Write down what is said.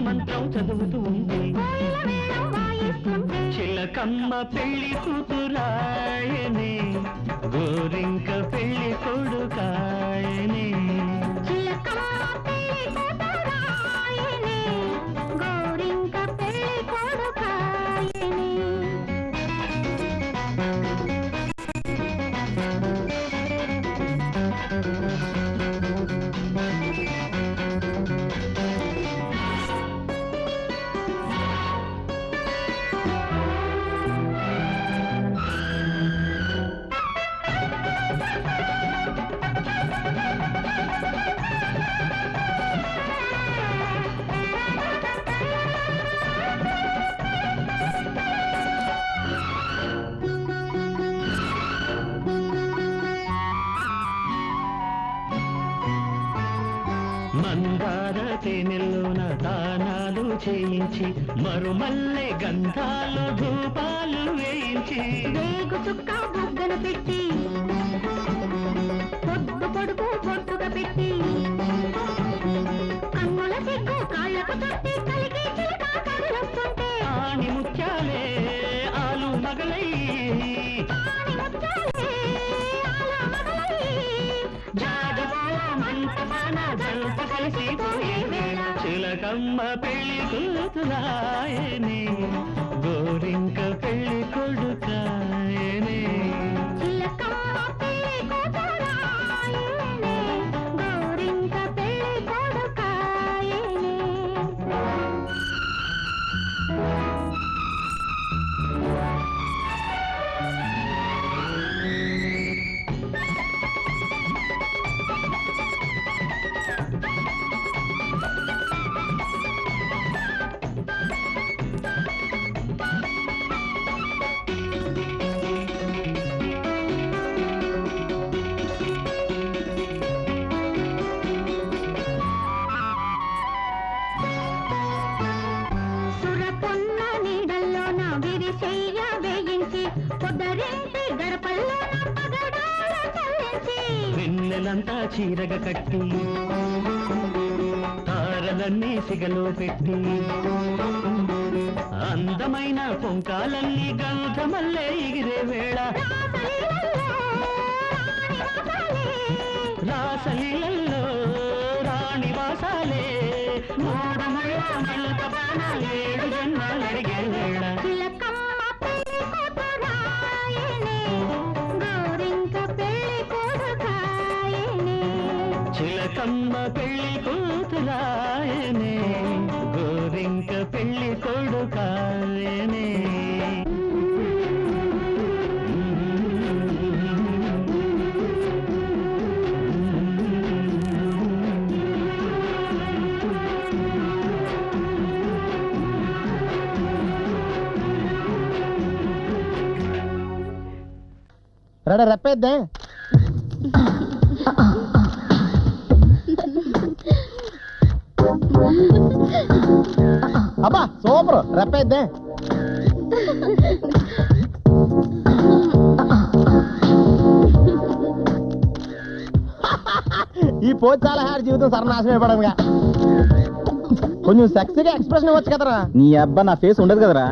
మంత్రం చదువుతూ ఉంది చిలకమ్మ పెళ్లి కూతురాయనే గోరింక పెళ్లి కొడుకాయనే మందార తేనెల్లోన దానాలు చేయించి మరుమల్లె గంధాలు ధూపాలు వేయించి రేగు చుక్క బుగ్గన పెట్టి పొద్దు పొడుపు పొట్టుగా పెట్టి కన్నుల సిగ్గు కాళ్ళకు తొట్టి కలిగి చిలక కదిలొస్తుంటే ఆని ముత్యాలే ఆలు మగలై చిలకమ్మ పెళ్లి కూతురాయనే గోరింక పెళ్లి కొడుకాయనే చిలకమ్మ పెళ్లి కూతురాయనే గోరింక పెళ్లి కొడుకాయనే వెన్నెలంతా చీరగ కట్టి తారలన్నీ సిగలో పెట్టి అందమైన పొంకాలన్నీ గంధమల్లే ఎగిరే వేళ రాసలీలల్లో రాణివాసాలే మూడముళ్ళ మల్క బాణాలు 7 జన్మలు అడిగే వేళ చిలకమ్మ పెళ్లి కూతురాయనే గోరింక పెళ్లి కొడుకాయనే రెప్పేద్దే అబ్బా సూపర్ రెప్పేద్దే ఈ పోజ్ చాలా హ్యాడ్ జీవితం సర్వనాశనం అయిపోవడంగా కొంచెం సెక్సీగా ఎక్స్ప్రెషన్ ఇవ్వచ్చు కదరా. నీ అబ్బా నా ఫేస్ ఉండదు కదరా.